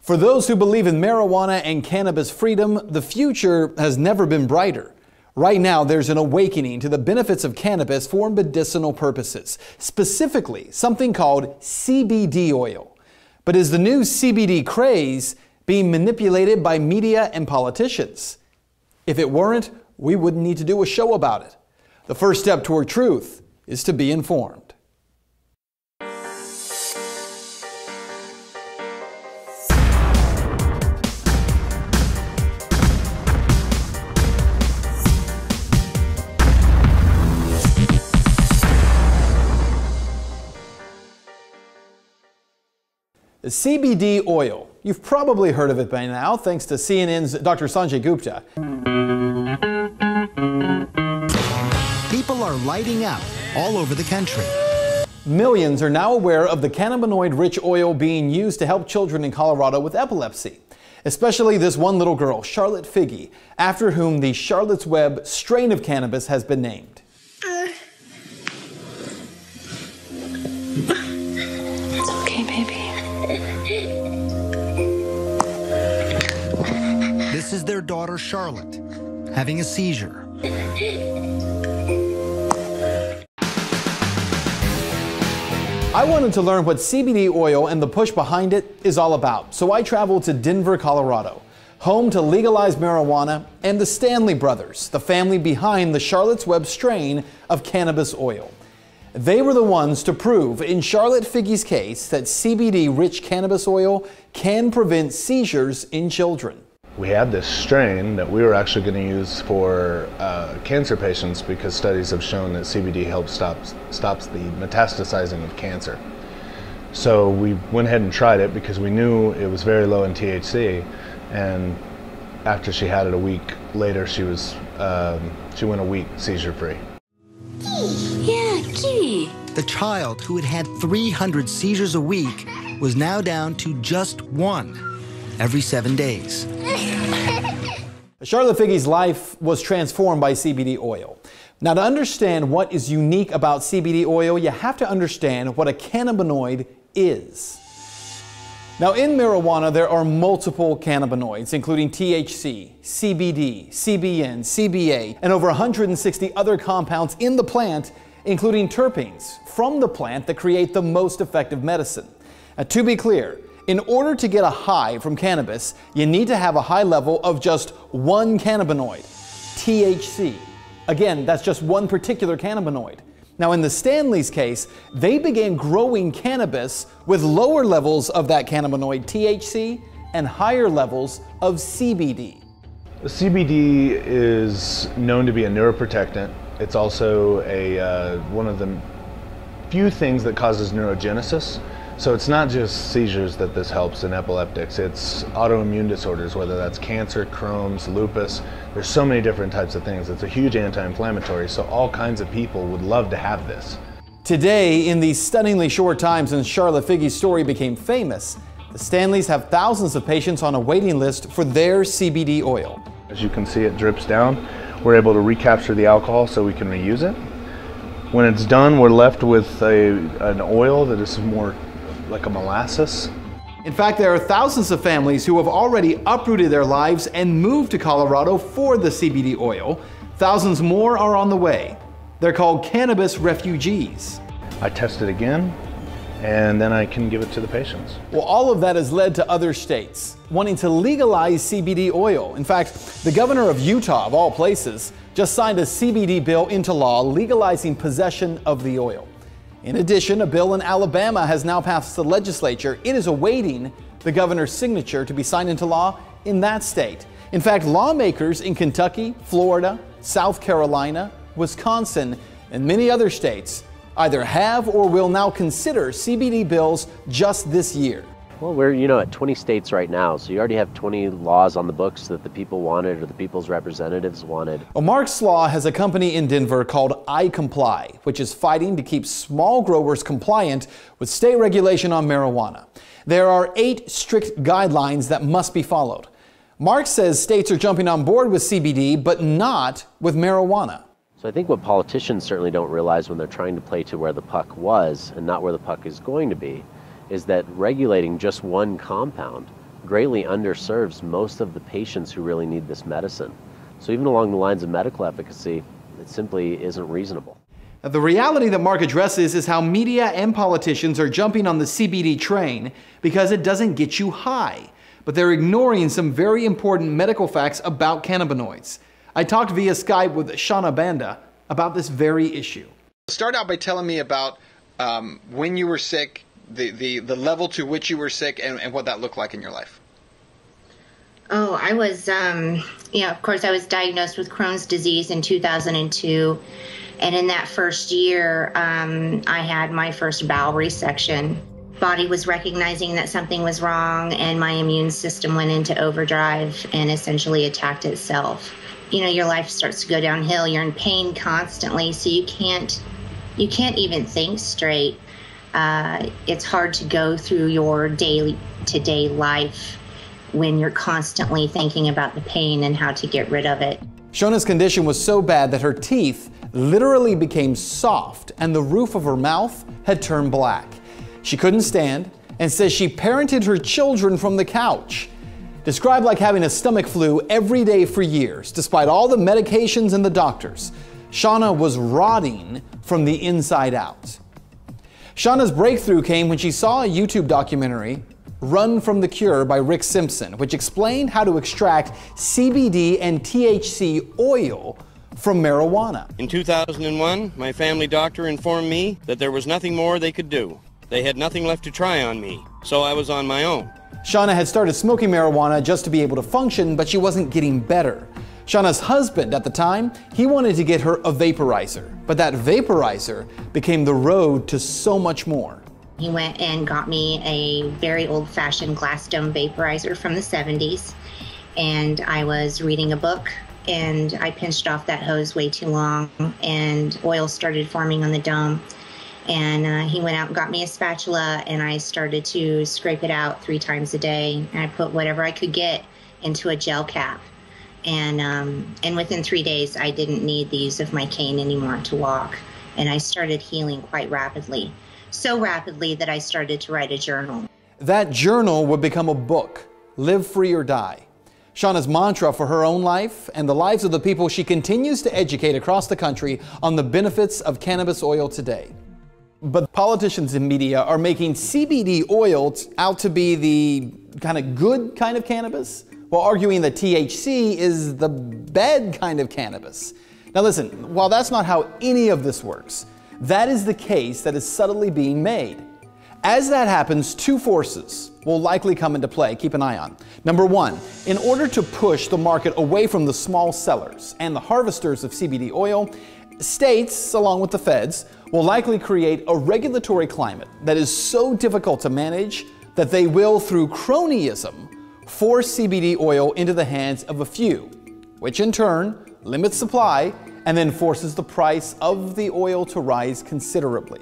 For those who believe in marijuana and cannabis freedom, the future has never been brighter. Right now, there's an awakening to the benefits of cannabis for medicinal purposes, specifically something called CBD oil. But is the new CBD craze being manipulated by media and politicians? If it weren't, we wouldn't need to do a show about it. The first step toward truth is to be informed. The CBD oil. You've probably heard of it by now, thanks to CNN's Dr. Sanjay Gupta. People are lighting up all over the country. Millions are now aware of the cannabinoid-rich oil being used to help children in Colorado with epilepsy. Especially this one little girl, Charlotte Figge, after whom the Charlotte's Web strain of cannabis has been named. It's okay, baby. This is their daughter, Charlotte, having a seizure. I wanted to learn what CBD oil and the push behind it is all about, so I traveled to Denver, Colorado, home to legalized marijuana and the Stanley brothers, the family behind the Charlotte's Web strain of cannabis oil. They were the ones to prove in Charlotte Figge's case that CBD-rich cannabis oil can prevent seizures in children. We had this strain that we were actually going to use for cancer patients because studies have shown that CBD helps stops the metastasizing of cancer. So we went ahead and tried it because we knew it was very low in THC, and after she had it a week later, she went a week seizure-free. Yeah, kitty. The child, who had had 300 seizures a week, was now down to just one every 7 days. Charlotte Figge's life was transformed by CBD oil. Now, to understand what is unique about CBD oil, you have to understand what a cannabinoid is. Now, in marijuana, there are multiple cannabinoids, including THC, CBD, CBN, CBA, and over 160 other compounds in the plant, including terpenes from the plant that create the most effective medicine. Now, to be clear, in order to get a high from cannabis, you need to have a high level of just one cannabinoid, THC. Again, that's just one particular cannabinoid. Now, in the Stanley's case, they began growing cannabis with lower levels of that cannabinoid, THC, and higher levels of CBD. The CBD is known to be a neuroprotectant. It's also one of the few things that causes neurogenesis. So it's not just seizures that this helps in epileptics, it's autoimmune disorders, whether that's cancer, Crohn's, lupus. There's so many different types of things. It's a huge anti-inflammatory, so all kinds of people would love to have this. Today, in these stunningly short time since Charlotte Figge's story became famous, the Stanleys have thousands of patients on a waiting list for their CBD oil. As you can see, it drips down. We're able to recapture the alcohol so we can reuse it. When it's done, we're left with an oil that is more like a molasses. In fact, there are thousands of families who have already uprooted their lives and moved to Colorado for the CBD oil. Thousands more are on the way. They're called cannabis refugees. I test it again, and then I can give it to the patients. Well, all of that has led to other states wanting to legalize CBD oil. In fact, the governor of Utah, of all places, just signed a CBD bill into law legalizing possession of the oil. In addition, a bill in Alabama has now passed the legislature. It is awaiting the governor's signature to be signed into law in that state. In fact, lawmakers in Kentucky, Florida, South Carolina, Wisconsin, and many other states either have or will now consider CBD bills just this year. Well, we're, at 20 states right now, so you already have 20 laws on the books that the people wanted or the people's representatives wanted. Well, Mark Slaw has a company in Denver called I Comply, which is fighting to keep small growers compliant with state regulation on marijuana. There are 8 strict guidelines that must be followed. Mark says states are jumping on board with CBD, but not with marijuana. So I think what politicians certainly don't realize when they're trying to play to where the puck was and not where the puck is going to be is that regulating just one compound greatly underserves most of the patients who really need this medicine. So even along the lines of medical efficacy, it simply isn't reasonable. The reality that Mark addresses is how media and politicians are jumping on the CBD train because it doesn't get you high, but they're ignoring some very important medical facts about cannabinoids. I talked via Skype with Shauna Banda about this very issue. Start out by telling me about when you were sick, the level to which you were sick, and what that looked like in your life. Oh, I was, of course, I was diagnosed with Crohn's disease in 2002. And in that first year, I had my first bowel resection. Body was recognizing that something was wrong, and my immune system went into overdrive and essentially attacked itself. Your life starts to go downhill. You're in pain constantly, so you can't even think straight. It's hard to go through your day-to-day life when you're constantly thinking about the pain and how to get rid of it. Shauna's condition was so bad that her teeth literally became soft and the roof of her mouth had turned black. She couldn't stand and says she parented her children from the couch. Described like having a stomach flu every day for years, despite all the medications and the doctors. Shauna was rotting from the inside out. Shauna's breakthrough came when she saw a YouTube documentary, Run from the Cure by Rick Simpson, which explained how to extract CBD and THC oil from marijuana. In 2001, my family doctor informed me that there was nothing more they could do. They had nothing left to try on me, so I was on my own. Shauna had started smoking marijuana just to be able to function, but she wasn't getting better. Shauna's husband at the time, he wanted to get her a vaporizer, but that vaporizer became the road to so much more. He went and got me a very old-fashioned glass dome vaporizer from the 70s, and I was reading a book, and I pinched off that hose way too long, and oil started forming on the dome. And he went out and got me a spatula, and I started to scrape it out 3 times a day, and I put whatever I could get into a gel cap. And within 3 days, I didn't need the use of my cane anymore to walk, and I started healing quite rapidly. So rapidly that I started to write a journal. That journal would become a book, Live Free or Die. Shauna's mantra for her own life and the lives of the people she continues to educate across the country on the benefits of cannabis oil today. But politicians and media are making CBD oil out to be the kind of good kind of cannabis, while arguing that THC is the bad kind of cannabis. Now listen, while that's not how any of this works, that is the case that is subtly being made. As that happens, 2 forces will likely come into play. Keep an eye on. Number 1, in order to push the market away from the small sellers and the harvesters of CBD oil, states, along with the feds, will likely create a regulatory climate that is so difficult to manage that they will, through cronyism, force CBD oil into the hands of a few, which in turn limits supply and then forces the price of the oil to rise considerably.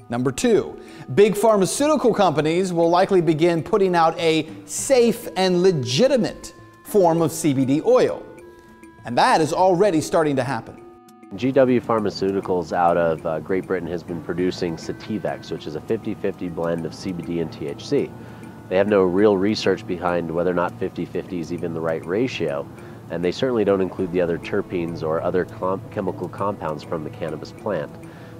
Number 2, big pharmaceutical companies will likely begin putting out a safe and legitimate form of CBD oil. And that is already starting to happen. GW Pharmaceuticals out of Great Britain has been producing Sativex, which is a 50-50 blend of CBD and THC. They have no real research behind whether or not 50-50 is even the right ratio, and they certainly don't include the other terpenes or other chemical compounds from the cannabis plant.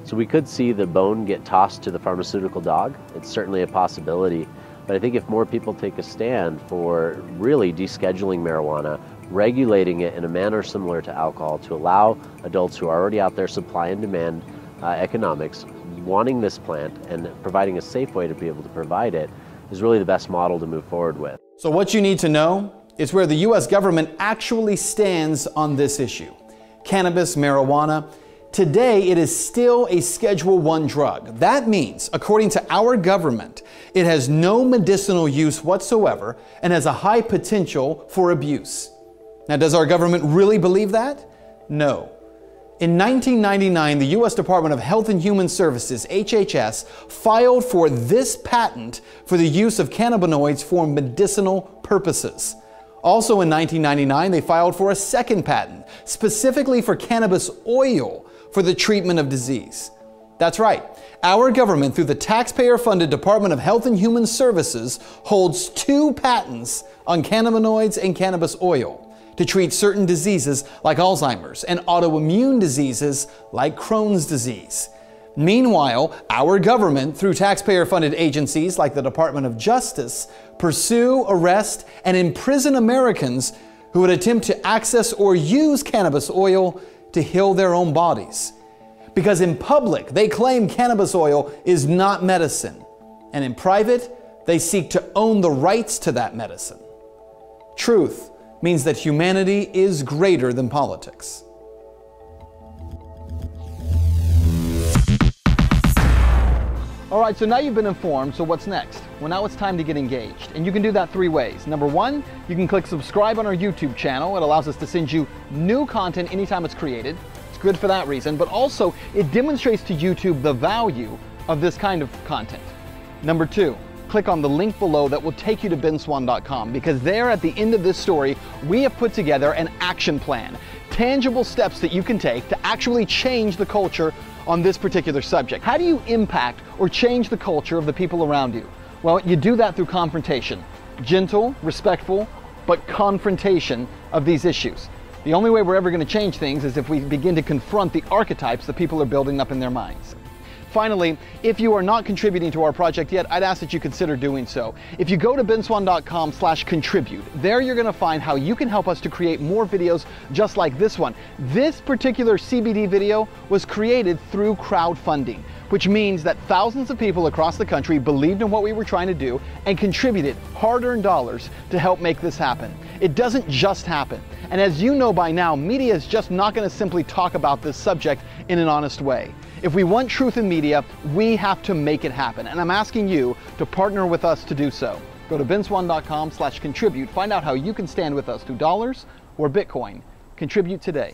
So we could see the bone get tossed to the pharmaceutical dog. It's certainly a possibility, but I think if more people take a stand for really descheduling marijuana, regulating it in a manner similar to alcohol to allow adults who are already out there, supply and demand economics, wanting this plant and providing a safe way to be able to provide it, is really the best model to move forward with. So what you need to know is where the U.S. government actually stands on this issue. Cannabis, marijuana. Today, it is still a Schedule I drug. That means, according to our government, it has no medicinal use whatsoever and has a high potential for abuse. Now, does our government really believe that? No. In 1999, the U.S. Department of Health and Human Services, HHS, filed for this patent for the use of cannabinoids for medicinal purposes. Also in 1999, they filed for a second patent, specifically for cannabis oil for the treatment of disease. That's right. Our government, through the taxpayer-funded Department of Health and Human Services, holds 2 patents on cannabinoids and cannabis oil to treat certain diseases like Alzheimer's and autoimmune diseases like Crohn's disease. Meanwhile, our government, through taxpayer-funded agencies like the Department of Justice, pursue, arrest, and imprison Americans who would attempt to access or use cannabis oil to heal their own bodies. Because in public, they claim cannabis oil is not medicine, and in private, they seek to own the rights to that medicine. Truth means that humanity is greater than politics. All right, so now you've been informed, so what's next? Well, now it's time to get engaged, and you can do that 3 ways. Number 1, you can click subscribe on our YouTube channel. It allows us to send you new content anytime it's created. It's good for that reason, but also it demonstrates to YouTube the value of this kind of content. Number 2, click on the link below that will take you to benswan.com, because there at the end of this story, we have put together an action plan, tangible steps that you can take to actually change the culture on this particular subject. How do you impact or change the culture of the people around you? Well, you do that through confrontation. Gentle, respectful, but confrontation of these issues. The only way we're ever going to change things is if we begin to confront the archetypes that people are building up in their minds. Finally, if you are not contributing to our project yet, I'd ask that you consider doing so. If you go to benswan.com/contribute, there you're going to find how you can help us to create more videos just like this one. This particular CBD video was created through crowdfunding, which means that thousands of people across the country believed in what we were trying to do and contributed hard-earned dollars to help make this happen. It doesn't just happen. And as you know by now, media is just not going to simply talk about this subject in an honest way. If we want truth in media, we have to make it happen. And I'm asking you to partner with us to do so. Go to benswan.com/contribute. Find out how you can stand with us through dollars or Bitcoin. Contribute today.